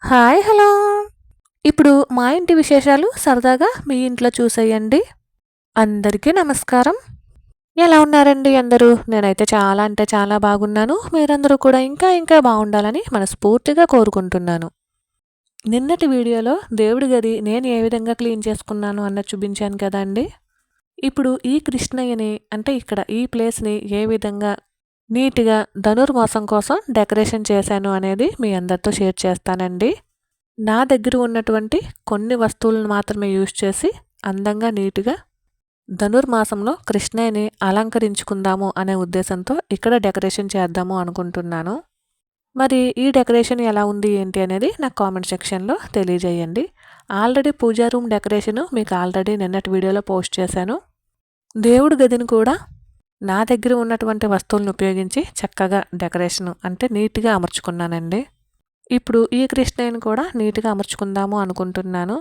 Hi hello! ఇప్పుడు మా ఇంటి విశేషాలు సరదాగా మీ ఇంట్లో చూసేయండి. అందరికీ నమస్కారం. ఎలా ఉన్నారండి అందరూ? నేనైతే చాలా అంటే చాలా బాగున్నాను. మీరందరూ కూడా ఇంకా ఇంకా బావుండాలని మనస్ఫూర్తిగా కోరుకుంటున్నాను. నిన్నటి వీడియోలో దేవుడి గది నేను ఏ విధంగా క్లీన్ చేసుకున్నాను అన్నది చూపించాను కదండీ! ఇప్పుడు ఈ కృష్ణయ్యని అంటే ఇక్కడ ఈ ప్లేస్‌ని ఏ విధంగా నీట్‌గా ధనుర్మాసం కోసం డెకరేషన్ చేశాను అనేది మీ అందరితో షేర్ చేస్తానండి. నా దగ్గర ఉన్నటువంటి కొన్ని వస్తువులను మాత్రమే యూజ్ చేసి అందంగా నీట్‌గా ధనుర్మాసంలో కృష్ణయ్యని అలంకరించుకుందాము అనే ఉద్దేశంతో ఇక్కడ డెకరేషన్ చేద్దాము అనుకుంటున్నాను. మరి ఈ డెకరేషన్ ఎలా ఉంది ఏంటి అనేది నాకు కామెంట్ సెక్షన్‌లో తెలియజేయండి. ఆల్రెడీ పూజా రూమ్ డెకరేషను మీకు ఆల్రెడీ నిన్నటి వీడియోలో పోస్ట్ చేశాను. దేవుడి గదిని కూడా నా దగ్గర ఉన్నటువంటి వస్తువులను ఉపయోగించి చక్కగా డెకరేషను అంటే నీట్‌గా అమర్చుకున్నానండి. ఇప్పుడు ఈ కృష్ణయ్యని కూడా నీట్‌గా అమర్చుకుందాము అనుకుంటున్నాను.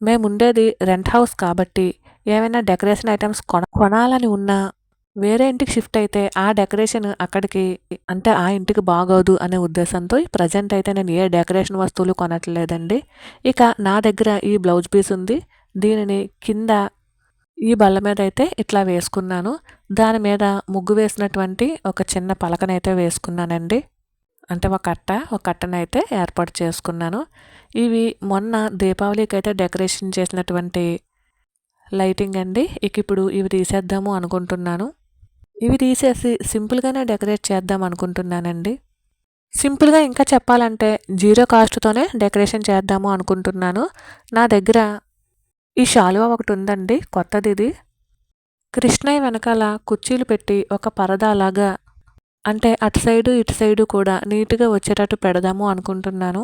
మేముండేది రెంట్ హౌస్ కాబట్టి ఏవైనా డెకరేషన్ ఐటెమ్స్ కొనాలని ఉన్నా వేరే ఇంటికి షిఫ్ట్ అయితే ఆ డెకరేషన్ అక్కడికి అంటే ఆ ఇంటికి బాగోదు అనే ఉద్దేశంతో ప్రెజెంట్ అయితే నేను ఏ డెకరేషన్ వస్తువులు కొనట్లేదండి. ఇక నా దగ్గర ఈ బ్లౌజ్ పీస్ ఉంది. దీనిని కింద ఈ బల్ల మీద అయితే ఇట్లా వేసుకున్నాను. దాని మీద ముగ్గు వేసినటువంటి ఒక చిన్న పలకనైతే వేసుకున్నానండి. అంటే ఒక కట్టనైతే ఏర్పాటు చేసుకున్నాను. ఇవి మొన్న దీపావళికైతే డెకరేషన్ చేసినటువంటి లైటింగ్ అండి. ఇప్పుడు ఇవి తీసేద్దాము అనుకుంటున్నాను. ఇవి తీసేసి సింపుల్‌గానే డెకరేట్ చేద్దాం అనుకుంటున్నానండి. సింపుల్‌గా ఇంకా చెప్పాలంటే జీరో కాస్ట్‌తోనే డెకరేషన్ చేద్దాము అనుకుంటున్నాను. నా దగ్గర ఈ శాలువా ఒకటి ఉందండి కొత్తదిది. కృష్ణయ్య వెనకాల కుర్చీలు పెట్టి ఒక పరదాలాగా అంటే అటు సైడు, ఇటు సైడు కూడా నీట్‌గా వచ్చేటట్టు పెడదాము అనుకుంటున్నాను.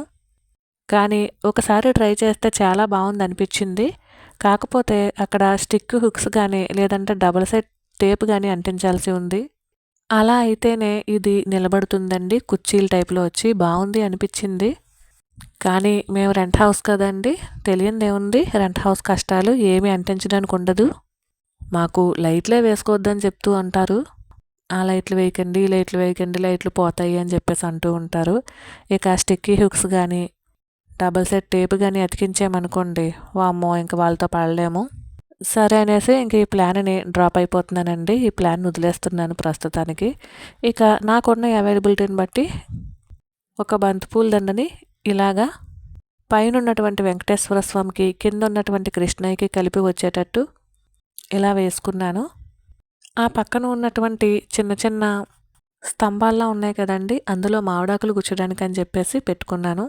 కానీ ఒకసారి ట్రై చేస్తే చాలా బావుందనిపిచ్చింది. కాకపోతే అక్కడ స్టిక్ హుక్స్ గానీ, లేదంటే డబుల్ సైడ్ టేప్ గానీ అంటించాల్సి ఉంది. అలా అయితేనే ఇది నిలబడుతుందండి. కుర్చీల టైప్‌లో వచ్చి బావుంది అనిపిచ్చింది. కానీ మేము రెంట్ హౌస్ కదండీ! తెలియందేముంది రెంట్ హౌస్ కష్టాలు ఏమీ అంటించడానికి ఉండదు. మాకు లైట్లే వేసుకోవద్దని చెప్తూ ఉంటారు. ఆ లైట్లు వేయకండి, ఈ లైట్లు వేయకండి, లైట్లు పోతాయి అని చెప్పేసి అంటూ ఉంటారు. ఇక స్టిక్కీ హుక్స్ గానీ, డబుల్ సైడ్ టేప్ గానీ అతికించామనుకోండి, వామ్మో! ఇంక వాళ్ళతో పడలేము. సరే అనేసి ఇంక ఈ ప్లాన్‌ని డ్రాప్ అయిపోతున్నానండి. ఈ ప్లాన్‌ని వదిలేస్తున్నాను ప్రస్తుతానికి. ఇక నాకున్న అవైలబిలిటీని బట్టి ఒక బంతిపూల దండని ఇలాగా పైనున్నటువంటి వెంకటేశ్వర స్వామికి, కిందున్నటువంటి కృష్ణయ్యకి కలిపి వచ్చేటట్టు ఇలా వేసుకున్నాను. ఆ పక్కన ఉన్నటువంటి చిన్న చిన్న స్తంభాల్లా ఉన్నాయి కదండీ! అందులో మామిడాకులు గుచ్చడానికని చెప్పేసి పెట్టుకున్నాను.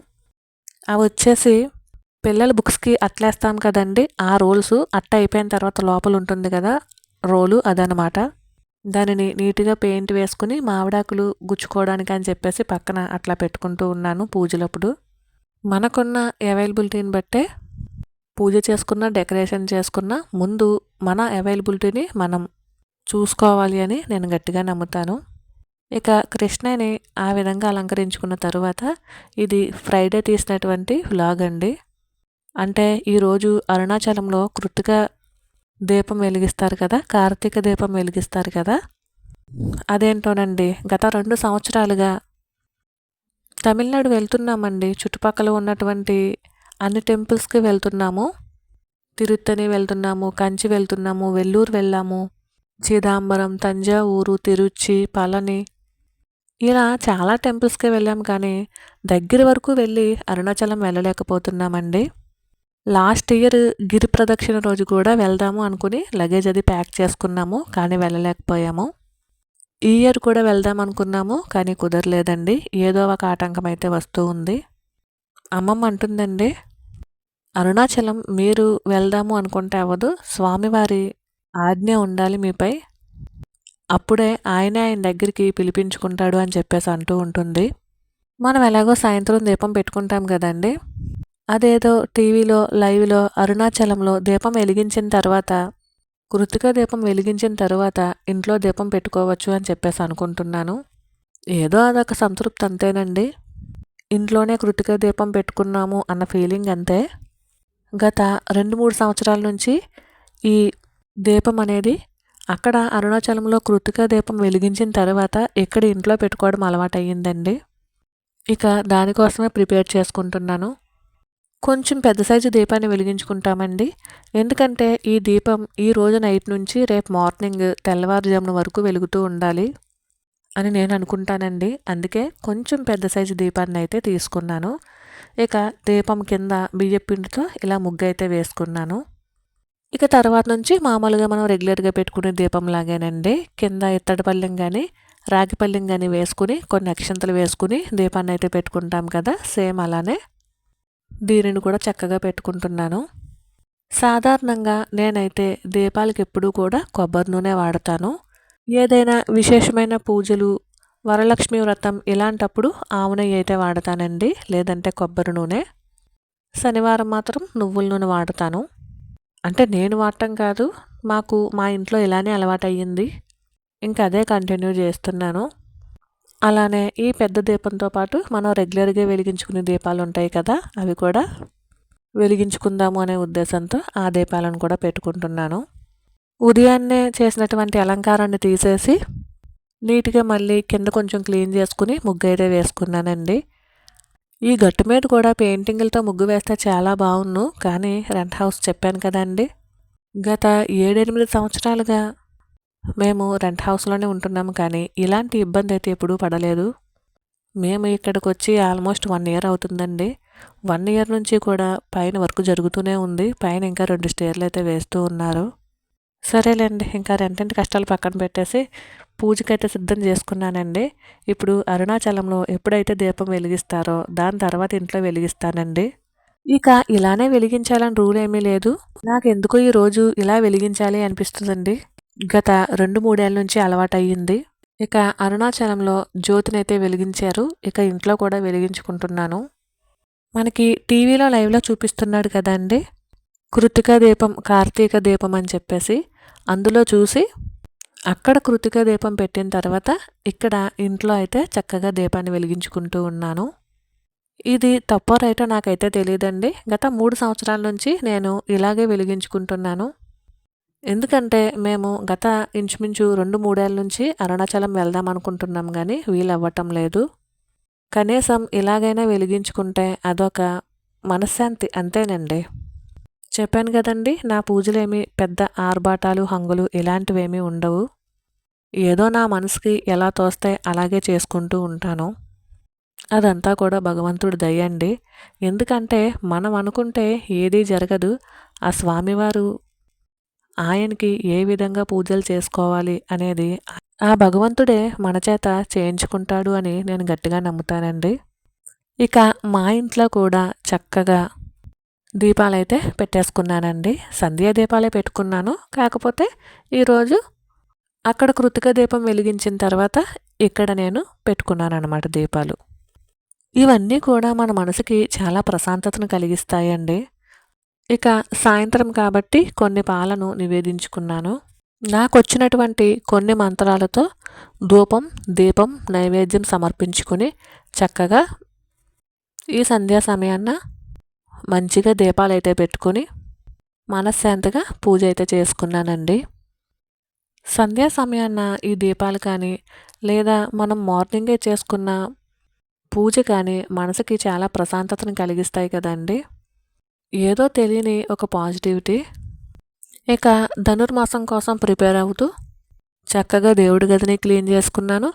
అవొచ్చేసి పిల్లల బుక్స్‌కి అట్లేస్తాం కదండీ! ఆ రోల్సు అట్ట అయిపోయిన తర్వాత లోపల ఉంటుంది కదా! రోలు అదనమాట. దానిని నీట్‌గా పెయింట్ వేసుకొని మామిడాకులు గుచ్చుకోవడానికని చెప్పేసి పక్కన అట్లా పెట్టుకుంటూ ఉన్నాను పూజలప్పుడు. మనకున్న అవైలబిలిటీని బట్టే పూజ చేసుకున్న, డెకరేషన్ చేసుకున్న ముందు మన అవైలబిలిటీని మనం చూసుకోవాలి అని నేను గట్టిగా నమ్ముతాను. ఇక కృష్ణని ఆ విధంగా అలంకరించుకున్న తరువాత ఇది ఫ్రైడే తీసినటువంటి వ్లాగ్ అండి. అంటే ఈరోజు అరుణాచలంలో కృత్తిక దీపం వెలిగిస్తారు కదా! కార్తీక దీపం వెలిగిస్తారు కదా! అదేంటోనండి గత 2 సంవత్సరాలుగా తమిళనాడు వెళ్తున్నామండి. చుట్టుపక్కల ఉన్నటువంటి అన్ని టెంపుల్స్‌కి వెళ్తున్నాము. తిరుత్తణి వెళ్తున్నాము, కంచి వెళ్తున్నాము, వెల్లూరు వెళ్ళాము, చిదంబరం, తంజావూరు, తిరుచి, పళని ఇలా చాలా టెంపుల్స్‌కే వెళ్ళాం కానీ దగ్గర వరకు వెళ్ళి అరుణాచలం వెళ్ళలేకపోతున్నామండి. లాస్ట్ ఇయర్ గిరి ప్రదక్షిణ రోజు కూడా వెళ్దాము అనుకుని లగేజ్ అది ప్యాక్ చేసుకున్నాము. కానీ వెళ్ళలేకపోయాము. ఈ ఇయర్ కూడా వెళ్దాం అనుకున్నాము. కానీ కుదరలేదండి. ఏదో ఒక ఆటంకం అయితే వస్తూ ఉంది. అమ్మమ్మ అంటుందండి, అరుణాచలం మీరు వెళ్దాము అనుకుంటే అవ్వదు. స్వామివారి ఆజ్ఞ ఉండాలి మీపై. అప్పుడే ఆయన దగ్గరికి పిలిపించుకుంటాడు అని చెప్పేసి అంటూ ఉంటుంది. మనం ఎలాగో సాయంత్రం దీపం పెట్టుకుంటాం కదండీ! అదేదో టీవీలో, లైవ్‌లో అరుణాచలంలో దీపం వెలిగించిన తర్వాత, కృత్తిక దీపం వెలిగించిన తరువాత ఇంట్లో దీపం పెట్టుకోవచ్చు అని చెప్పేసి అనుకుంటున్నాను. ఏదో అదొక సంతృప్తి అంతేనండి. ఇంట్లోనే కృత్తిక దీపం పెట్టుకున్నాము అన్న ఫీలింగ్ అంతే. గత 2, 3 సంవత్సరాల నుంచి ఈ దీపం అనేది అక్కడ అరుణాచలంలో కృత్తిక దీపం వెలిగించిన తర్వాత ఇక్కడ ఇంట్లో పెట్టుకోవడం అలవాటయ్యిందండి. ఇక దానికోసమే ప్రిపేర్ చేసుకుంటున్నాను. కొంచెం పెద్ద సైజు దీపాన్ని వెలిగించుకుంటామండి. ఎందుకంటే ఈ దీపం ఈ రోజు నైట్ నుంచి రేపు మార్నింగ్ తెల్లవారుజామున వరకు వెలుగుతూ ఉండాలి అని నేను అనుకుంటానండి. అందుకే కొంచెం పెద్ద సైజు దీపాన్ని అయితే తీసుకున్నాను. ఇక దీపం కింద బియ్యం పిండితో ఇలా ముగ్గు అయితే వేసుకున్నాను. ఇక తర్వాత నుంచి మామూలుగా మనం రెగ్యులర్గా పెట్టుకునే దీపం లాగేనండి. కింద ఇత్తడి పళ్ళెం కానీ రాగి పళ్ళెం కానీ వేసుకుని కొన్ని అక్షంతలు వేసుకుని దీపాన్ని అయితే పెట్టుకుంటాం కదా, సేమ్ అలానే దీనిని కూడా చక్కగా పెట్టుకుంటున్నాను. సాధారణంగా నేనైతే దీపాలకు ఎప్పుడూ కూడా కొబ్బరి నూనె వాడతాను. ఏదైనా విశేషమైన పూజలు, వరలక్ష్మి వ్రతం ఇలాంటప్పుడు ఆవు నెయ్యి అయితే వాడతానండి, లేదంటే కొబ్బరి నూనె. శనివారం మాత్రం నువ్వుల నూనె వాడతాను. అంటే నేను వాడటం కాదు, మాకు మా ఇంట్లో ఇలానే అలవాటయ్యింది. ఇంకా అదే కంటిన్యూ చేస్తున్నాను. అలానే ఈ పెద్ద దీపంతో పాటు మనం రెగ్యులర్గా వెలిగించుకునే దీపాలు ఉంటాయి కదా, అవి కూడా వెలిగించుకుందాము అనే ఉద్దేశంతో ఆ దీపాలను కూడా పెట్టుకుంటున్నాను. ఉదయాన్నే చేసినటువంటి అలంకారాన్ని తీసేసి నీట్గా మళ్ళీ కింద కొంచెం క్లీన్ చేసుకుని ముగ్గు అయితే వేసుకున్నానండి. ఈ గట్టు మీద కూడా పెయింటింగ్లతో ముగ్గు వేస్తే చాలా బాగున్ను, కానీ రెంట్ హౌస్ చెప్పాను కదండి, గత 7-8 సంవత్సరాలుగా మేము రెంట్ హౌస్లోనే ఉంటున్నాము, కానీ ఇలాంటి ఇబ్బంది అయితే ఎప్పుడూ పడలేదు. మేము ఇక్కడికి వచ్చి ఆల్మోస్ట్ 1 ఇయర్ అవుతుందండి. 1 ఇయర్ నుంచి కూడా పైన వర్క్ జరుగుతూనే ఉంది. పైన ఇంకా 2 స్టేర్లు అయితే వేస్తూ ఉన్నారు. సరేలేండి, ఇంకా రెంటింటి కష్టాలు పక్కన పెట్టేసి పూజకైతే సిద్ధం చేసుకున్నానండి. ఇప్పుడు అరుణాచలంలో ఎప్పుడైతే దీపం వెలిగిస్తారో దాని తర్వాత ఇంట్లో వెలిగిస్తానండి. ఇక ఇలానే వెలిగించాలని రూల్ ఏమీ లేదు. నాకెందుకో ఈరోజు ఇలా వెలిగించాలి అనిపిస్తుందండి. గత 2-3 ఏళ్ళ నుంచి అలవాటయ్యింది. ఇక అరుణాచలంలో జ్యోతినైతే వెలిగించారు. ఇక ఇంట్లో కూడా వెలిగించుకుంటున్నాను. మనకి టీవీలో లైవ్లో చూపిస్తున్నాడు కదండి, కృతికా దీపం, కార్తీక దీపం అని చెప్పేసి. అందులో చూసి అక్కడ కృతికా దీపం పెట్టిన తర్వాత ఇక్కడ ఇంట్లో అయితే చక్కగా దీపాన్ని వెలిగించుకుంటూ ఉన్నాను. ఇది తప్పో రైటో నాకైతే తెలియదండి. గత 3 సంవత్సరాల నుంచి నేను ఇలాగే వెలిగించుకుంటున్నాను. ఎందుకంటే మేము గత ఇంచుమించు 2-3 ఏళ్ళ నుంచి అరుణాచలం వెళ్దాం అనుకుంటున్నాం, కానీ వీలవ్వటం లేదు. కనీసం ఇలాగైనా వెలిగించుకుంటే అదొక మనశ్శాంతి, అంతేనండి. చెప్పాను కదండి, నా పూజలేమి పెద్ద ఆర్భాటాలు, హంగులు ఇలాంటివేమీ ఉండవు. ఏదో నా మనసుకి ఎలా తోస్తే అలాగే చేసుకుంటూ ఉంటాను. అదంతా కూడా భగవంతుడి దయ అండి. ఎందుకంటే మనం అనుకుంటే ఏదీ జరగదు. ఆ స్వామివారు ఆయనకి ఏ విధంగా పూజలు చేసుకోవాలి అనేది ఆ భగవంతుడే మన చేత చేయించుకుంటాడు అని నేను గట్టిగా నమ్ముతానండి. ఇక మా ఇంట్లో కూడా చక్కగా దీపాలైతే పెట్టేసుకున్నానండి. సంధ్యా దీపాలే పెట్టుకున్నాను. కాకపోతే ఈరోజు అక్కడ కృతిక దీపం వెలిగించిన తర్వాత ఇక్కడ నేను పెట్టుకున్నాను అన్నమాట దీపాలు. ఇవన్నీ కూడా మన మనసుకి చాలా ప్రశాంతతను కలిగిస్తాయండి. ఇక సాయంత్రం కాబట్టి కొన్ని పాలను నివేదించుకున్నాను. నాకొచ్చినటువంటి కొన్ని మంత్రాలతో ధూపం, దీపం, నైవేద్యం సమర్పించుకుని చక్కగా ఈ సంధ్యా సమయాన్న మంచిగా దీపాలైతే పెట్టుకొని మనశ్శాంతిగా పూజ అయితే చేసుకున్నానండి. సంధ్యా సమయాన్న ఈ దీపాలు కానీ లేదా మనం మార్నింగే చేసుకున్న పూజ కానీ మనసుకి చాలా ప్రశాంతతను కలిగిస్తాయి కదండి. ఏదో తెలియని ఒక పాజిటివిటీ. ఇక ధనుర్మాసం కోసం ప్రిపేర్ అవుతూ చక్కగా దేవుడి గదిని క్లీన్ చేసుకున్నాను.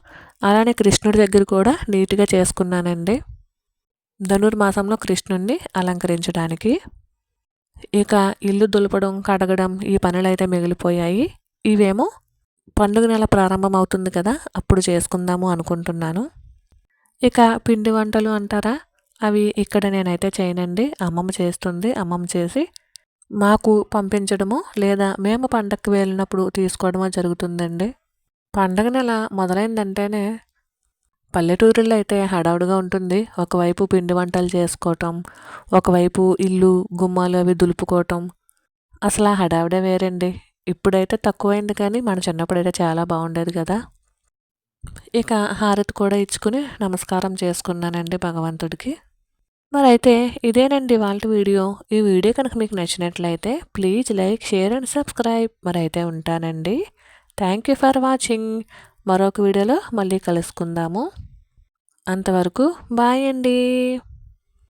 అలానే కృష్ణుడి దగ్గర కూడా నీట్గా చేసుకున్నానండి, ధనుర్మాసంలో కృష్ణుడిని అలంకరించడానికి. ఇక ఇల్లు దులపడం, కడగడం ఈ పనులు అయితే మిగిలిపోయాయి. ఇవేమో పండుగ నెల ప్రారంభం అవుతుంది కదా, అప్పుడు చేసుకుందాము అనుకుంటున్నాను. ఇక పిండి వంటలు అంటారా, అవి ఇక్కడ నేనైతే చేయనండి, అమ్మమ్మ చేస్తుంది. అమ్మమ్మ చేసి మాకు పంపించడము లేదా మేము పండగకి వెళ్ళినప్పుడు తీసుకోవడమో జరుగుతుందండి. పండగ నెల మొదలైందంటేనే పల్లెటూరుల్లో అయితే హడావుడిగా ఉంటుంది. ఒకవైపు పిండి వంటలు చేసుకోవటం, ఒకవైపు ఇల్లు గుమ్మాలు అవి దులుపుకోవటం, అసలు ఆ హడావుడే వేరండి. ఇప్పుడైతే తక్కువైంది, కానీ మన చిన్నప్పుడైతే చాలా బాగుండేది కదా. ఇక హారతి కూడా ఇచ్చుకుని నమస్కారం చేసుకున్నానండి భగవంతుడికి. మరైతే ఇదేనండి ఇవాళ వీడియో. ఈ వీడియో కనుక మీకు నచ్చినట్లయితే please like, share and subscribe. మరైతే ఉంటానండి. Thank you for watching. మరొక వీడియోలో మళ్ళీ కలుసుకుందాము. అంతవరకు బాయ్ అండి.